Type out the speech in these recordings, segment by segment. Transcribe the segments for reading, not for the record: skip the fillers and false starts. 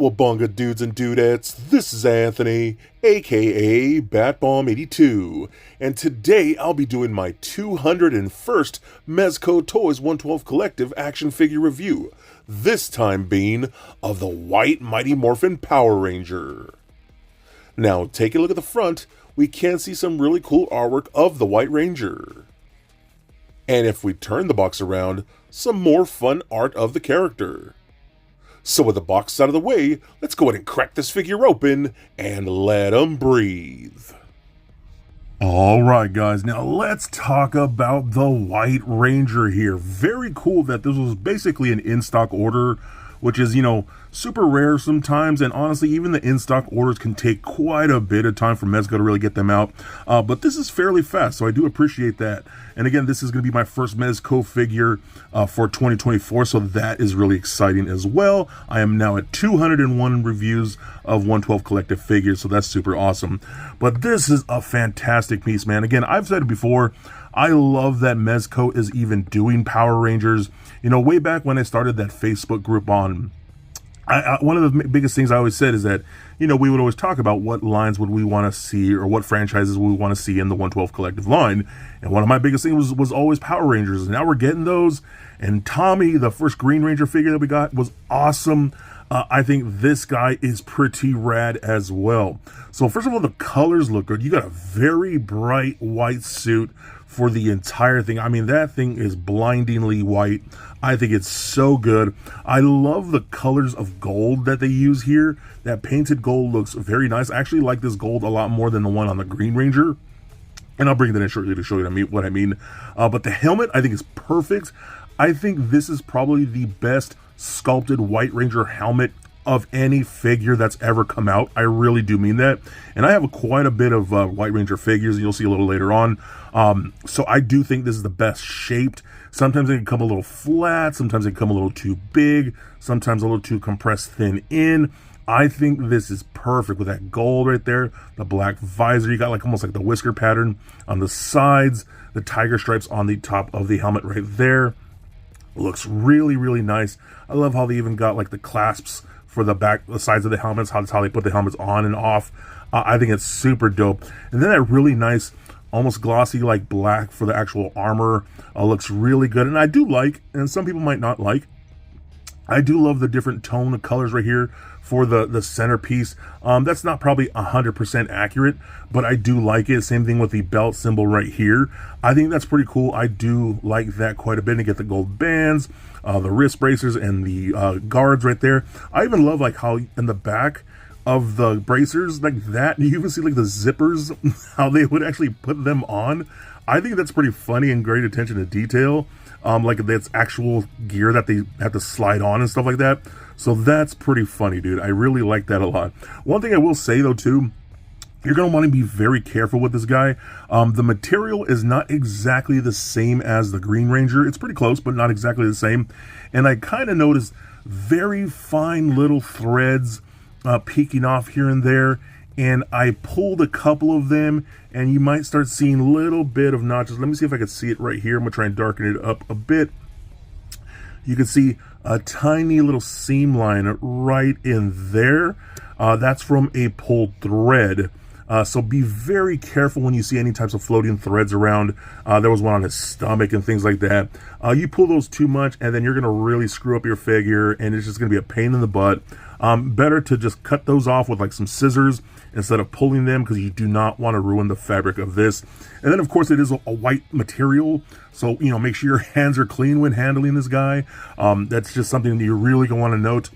Cowabunga dudes and dudettes, this is Anthony, aka Batbomb82, and today I'll be doing my 201st Mezco Toys 112 Collective action figure review, this time being of the White Mighty Morphin Power Ranger. Now, take a look at the front, we can see some really cool artwork of the White Ranger. And if we turn the box around, some more fun art of the character. So with the box out of the way, let's go ahead and crack this figure open and let him breathe. Alright guys, now let's talk about the White Ranger here. Very cool that this was basically an in-stock order, which is, super rare sometimes, and honestly, even the in-stock orders can take quite a bit of time for Mezco to really get them out, but this is fairly fast, so I do appreciate that. And again, this is going to be my first Mezco figure for 2024, so that is really exciting as well. I am now at 201 reviews of 112 collective figures, so that's super awesome. But this is a fantastic piece, man. Again, I've said it before, I love that Mezco is even doing Power Rangers. Way back when I started that Facebook group on, one of the biggest things I always said is that, we would always talk about what lines would we want to see or what franchises we want to see in the 112 collective line. And one of my biggest things was always Power Rangers. And now we're getting those. And Tommy, the first Green Ranger figure that we got, was awesome. I think this guy is pretty rad as well. So first of all, the colors look good. You got a very bright white suit for the entire thing. I mean, that thing is blindingly white. I think it's so good. I love the colors of gold that they use here. That painted gold looks very nice. I actually like this gold a lot more than the one on the Green Ranger. And I'll bring that in shortly to show you what I mean. But the helmet, I think, is perfect. I think this is probably the best sculpted White Ranger helmet of any figure that's ever come out. I really do mean that. And I have quite a bit of White Ranger figures, and you'll see a little later on. So I do think this is the best shaped. Sometimes it can come a little flat, sometimes it can come a little too big, sometimes a little too compressed thin in. I think this is perfect with that gold right there, the black visor. You got almost like the whisker pattern on the sides, the tiger stripes on the top of the helmet right there. Looks really, really nice. I love how they even got the clasps for the back, the sides of the helmets. That's how they put the helmets on and off. I think it's super dope. And then that really nice, almost glossy black for the actual armor looks really good. And I do like, and some people might not like, I do love the different tone of colors right here for the centerpiece. That's not probably 100% accurate, but I do like it. Same thing with the belt symbol right here. I think that's pretty cool. I do like that quite a bit. And get the gold bands, the wrist bracers, and the guards right there. I even love how in the back of the bracers that, you even see the zippers, how they would actually put them on. I think that's pretty funny and great attention to detail. That's actual gear that they have to slide on and stuff like that. So that's pretty funny, dude. I really like that a lot. One thing I will say though too, you're going to want to be very careful with this guy. The material is not exactly the same as the Green Ranger. It's pretty close, but not exactly the same. And I kind of noticed very fine little threads peeking off here and there. And I pulled a couple of them, and you might start seeing a little bit of notches. Let me see if I can see it right here. I'm going to try and darken it up a bit. You can see a tiny little seam line right in there. That's from a pulled thread. So be very careful when you see any types of floating threads around. There was one on his stomach and things like that. You pull those too much, and then you're going to really screw up your figure, and it's just going to be a pain in the butt. Better to just cut those off with some scissors instead of pulling them, because you do not want to ruin the fabric of this. And then of course it is a white material, so make sure your hands are clean when handling this guy. That's just something that you're really going to want to note.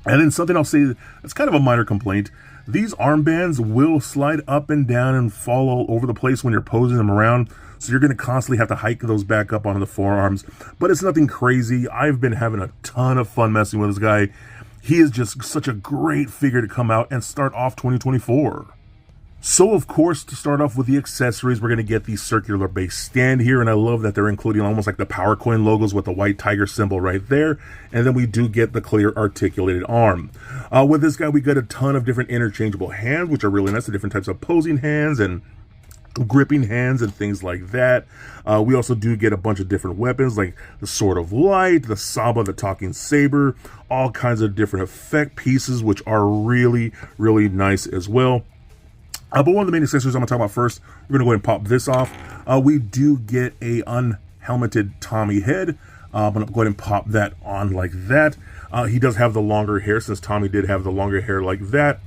And then something I'll say that's kind of a minor complaint. These armbands will slide up and down and fall all over the place when you're posing them around. So you're going to constantly have to hike those back up onto the forearms. But it's nothing crazy. I've been having a ton of fun messing with this guy. He is just such a great figure to come out and start off 2024. So of course, to start off with the accessories, we're going to get the circular base stand here, and I love that they're including almost like the Power Coin logos with the white tiger symbol right there, and then we do get the clear articulated arm. With this guy, we get a ton of different interchangeable hands, which are really nice, the different types of posing hands, and gripping hands and things like that. We also do get a bunch of different weapons like the Sword of Light, the Saba, the Talking Saber, all kinds of different effect pieces, which are really, really nice as well. But one of the main accessories I'm going to talk about first, we're going to go ahead and pop this off. We do get a unhelmeted Tommy head. I'm going to go ahead and pop that on like that. He does have the longer hair, since Tommy did have the longer hair like that.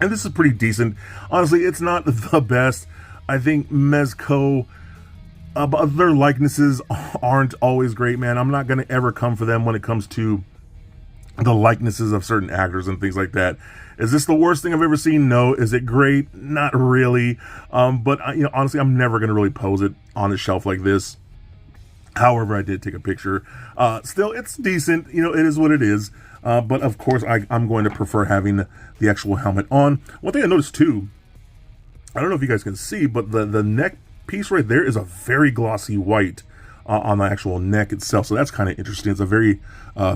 And this is pretty decent. Honestly, it's not the best. I think Mezco, but their likenesses aren't always great, man. I'm not going to ever come for them when it comes to the likenesses of certain actors and things like that. Is this the worst thing I've ever seen? No. Is it great? Not really. But honestly, I'm never going to really pose it on the shelf like this. However, I did take a picture. Still, it's decent. It is what it is. But of course, I'm going to prefer having the actual helmet on. One thing I noticed too, I don't know if you guys can see, but the neck piece right there is a very glossy white on the actual neck itself. So that's kind of interesting. It's a very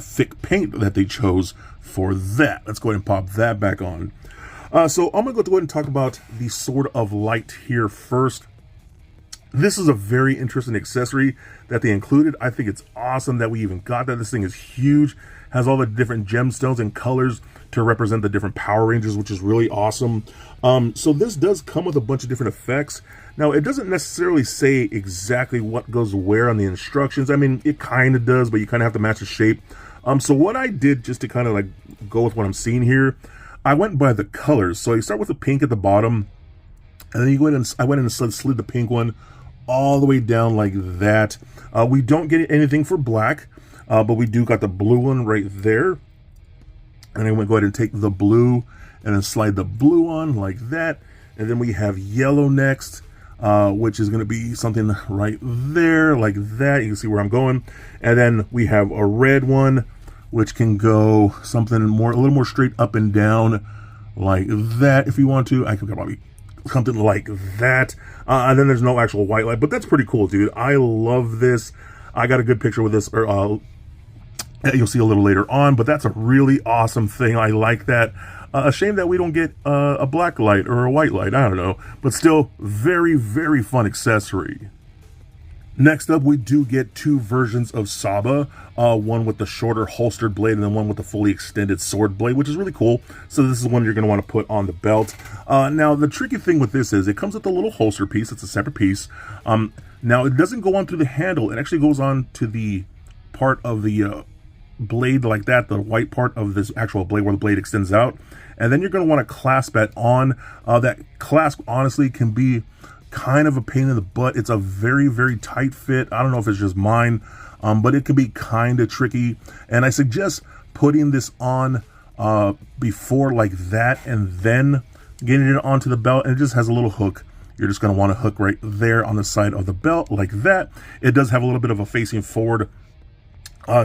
thick paint that they chose for that. Let's go ahead and pop that back on. So I'm going to go ahead and talk about the Sword of Light here first. This is a very interesting accessory that they included. I think it's awesome that we even got that. This thing is huge, has all the different gemstones and colors to represent the different Power Rangers, which is really awesome. So this does come with a bunch of different effects. Now, it doesn't necessarily say exactly what goes where on the instructions. I mean, it kind of does, but you kind of have to match the shape. So what I did, just to kind of like go with what I'm seeing here, I went by the colors. So you start with the pink at the bottom, and then you go in and I went in and slid the pink one all the way down like that. We don't get anything for black, but we do got the blue one right there. And I'm going to go ahead and take the blue and then slide the blue on like that. And then we have yellow next, which is going to be something right there like that. You can see where I'm going. And then we have a red one, which can go something more, a little more straight up and down like that. If you want to, I could probably something like that. And then there's no actual white light, but that's pretty cool, dude. I love this. I got a good picture with this, or you'll see a little later on, but that's a really awesome thing. I like that. A shame that we don't get a black light or a white light. I don't know, but still very, very fun accessory. Next up, we do get two versions of Saba, one with the shorter holstered blade and then one with the fully extended sword blade, which is really cool. So this is one you're going to want to put on the belt. Now, the tricky thing with this is it comes with a little holster piece. It's a separate piece. Now, it doesn't go on through the handle. It actually goes on to the part of the blade like that, the white part of this actual blade where the blade extends out. And then you're going to want to clasp that on. That clasp, honestly, can be kind of a pain in the butt. It's a very, very tight fit. I don't know if it's just mine, but it can be kind of tricky. And I suggest putting this on before like that and then getting it onto the belt. And it just has a little hook. You're just going to want to hook right there on the side of the belt like that. It does have a little bit of a facing forward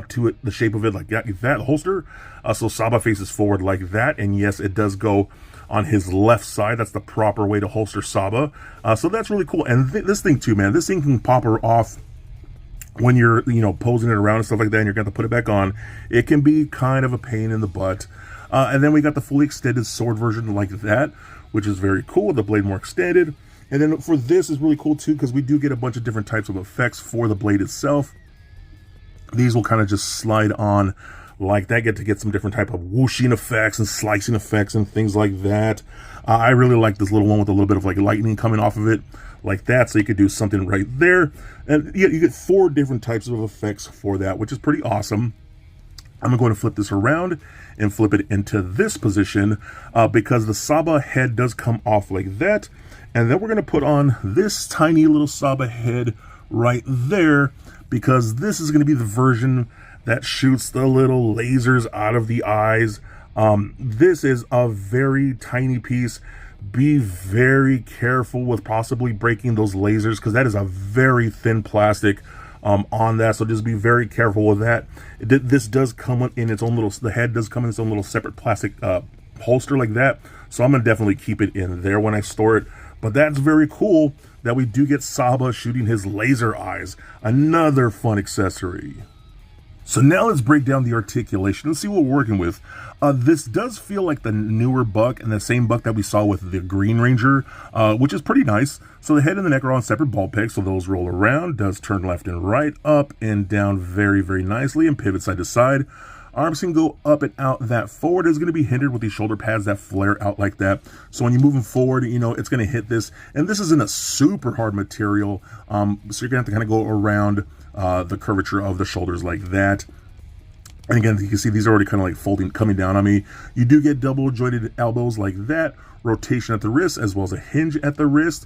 to it, the shape of it like that holster. So Saba faces forward like that. And yes, it does go on his left side. That's the proper way to holster Saba. So that's really cool. And this thing too, man, this thing can pop her off when you're, posing it around and stuff like that, and you're going to put it back on. It can be kind of a pain in the butt. And then we got the fully extended sword version like that, which is very cool. The blade more extended. And then for this is really cool too, because we do get a bunch of different types of effects for the blade itself. These will kind of just slide on like that, get to get some different type of whooshing effects and slicing effects and things like that. I really like this little one with a little bit of like lightning coming off of it like that, so you could do something right there. And you get 4 different types of effects for that, which is pretty awesome. I'm going to flip this around and flip it into this position because the Saba head does come off like that. And then we're going to put on this tiny little Saba head right there, because this is going to be the version that shoots the little lasers out of the eyes. This is a very tiny piece. Be very careful with possibly breaking those lasers, because that is a very thin plastic on that. So just be very careful with that. This does come in its own little, the head does come in its own little separate plastic holster like that. So I'm going to definitely keep it in there when I store it. But that's very cool that we do get Saba shooting his laser eyes. Another fun accessory. So now let's break down the articulation and see what we're working with. This does feel like the newer buck and the same buck that we saw with the Green Ranger, which is pretty nice. So the head and the neck are on separate ball pegs, so those roll around, does turn left and right, up and down very, very nicely, and pivot side to side. Arms can go up and out. That forward is going to be hindered with these shoulder pads that flare out like that. So when you move them forward, you know, it's going to hit this. And this isn't a super hard material, so you're going to have to kind of go around the curvature of the shoulders like that. And again, you can see these are already kind of like folding, coming down on me. You do get double jointed elbows like that, rotation at the wrist, as well as a hinge at the wrist.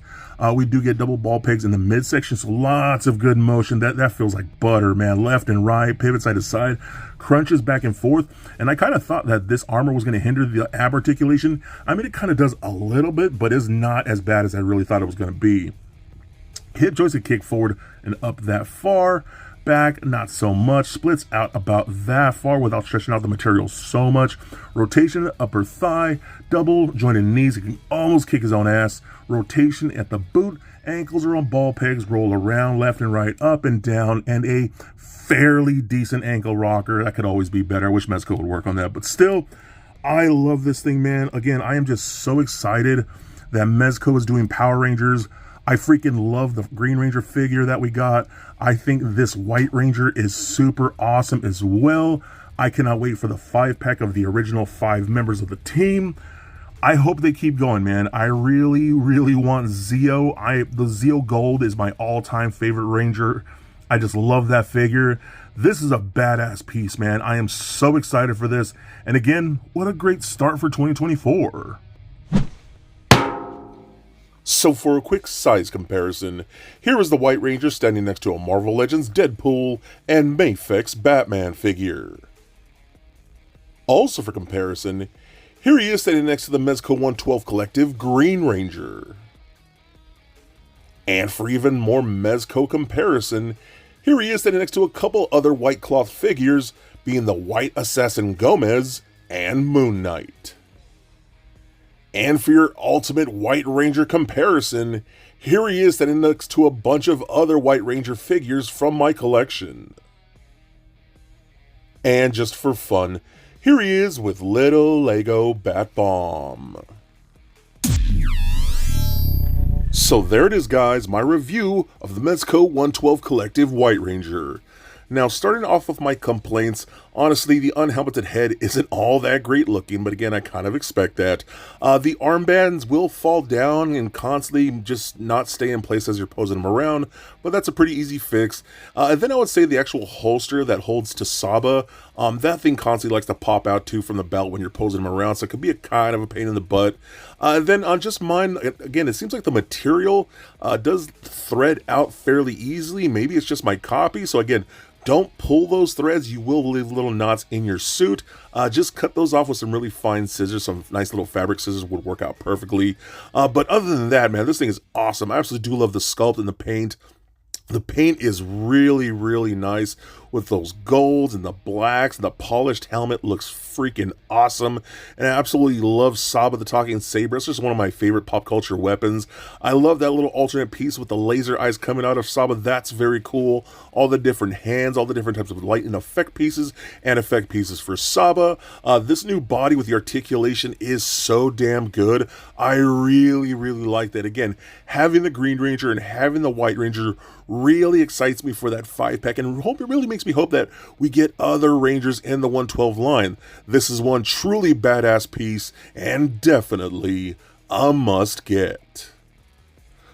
We do get double ball pegs in the midsection, so lots of good motion. That feels like butter, man. Left and right, pivot side to side, crunches back and forth. And I kind of thought that this armor was going to hinder the ab articulation. I mean, it kind of does a little bit, but is not as bad as I really thought it was going to be. Hip joints and kick forward and up that far. Back, not so much. Splits out about that far without stretching out the material so much. Rotation, upper thigh, double jointed knees. He can almost kick his own ass. Rotation at the boot. Ankles are on ball pegs, roll around left and right, up and down, and a fairly decent ankle rocker. That could always be better. I wish Mezco would work on that, but still, I love this thing, man. Again, I am just so excited that Mezco is doing Power Rangers. I freaking love the Green Ranger figure that we got. I think this White Ranger is super awesome as well. I cannot wait for the 5-pack of the original 5 members of the team. I hope they keep going, man. I really, really want Zeo. The Zeo Gold is my all-time favorite Ranger. I just love that figure. This is a badass piece, man. I am so excited for this. And again, what a great start for 2024. So for a quick size comparison, here is the White Ranger standing next to a Marvel Legends Deadpool and Mafex Batman figure. Also for comparison, here he is standing next to the Mezco 112 Collective Green Ranger. And for even more Mezco comparison, here he is standing next to a couple other white cloth figures, being the White Assassin Gomez and Moon Knight. And for your ultimate White Ranger comparison, here he is standing next to a bunch of other White Ranger figures from my collection. And just for fun, here he is with little Lego Bat Bomb. So there it is, guys, my review of the Mezco 112 Collective White Ranger. Now, starting off with my complaints, honestly, the unhelmeted head isn't all that great looking, but again, I kind of expect that. The armbands will fall down and constantly just not stay in place as you're posing them around, but that's a pretty easy fix. And then I would say the actual holster that holds to Saba, that thing constantly likes to pop out too from the belt when you're posing them around, so it could be a kind of a pain in the butt. And then on just mine, again, it seems like the material does thread out fairly easily. Maybe it's just my copy, so again, don't pull those threads. You will leave little knots in your suit. Just cut those off with some really fine scissors. Some nice little fabric scissors would work out perfectly. But other than that, man, this thing is awesome. I absolutely do love the sculpt and the paint. The paint is really, really nice with those golds and the blacks, and the polished helmet looks freaking awesome. And I absolutely love Saba the Talking Saber. It's just one of my favorite pop culture weapons. I love that little alternate piece with the laser eyes coming out of Saba. That's very cool. All the different hands, all the different types of light and effect pieces for Saba. This new body with the articulation is so damn good. I really, really like that. Again, having the Green Ranger and having the White Ranger really excites me for that 5-pack, and it really makes me hope that we get other Rangers in the 112 line. This is one truly badass piece and definitely a must get.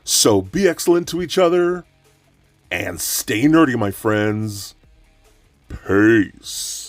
So be excellent to each other and stay nerdy, my friends. Peace.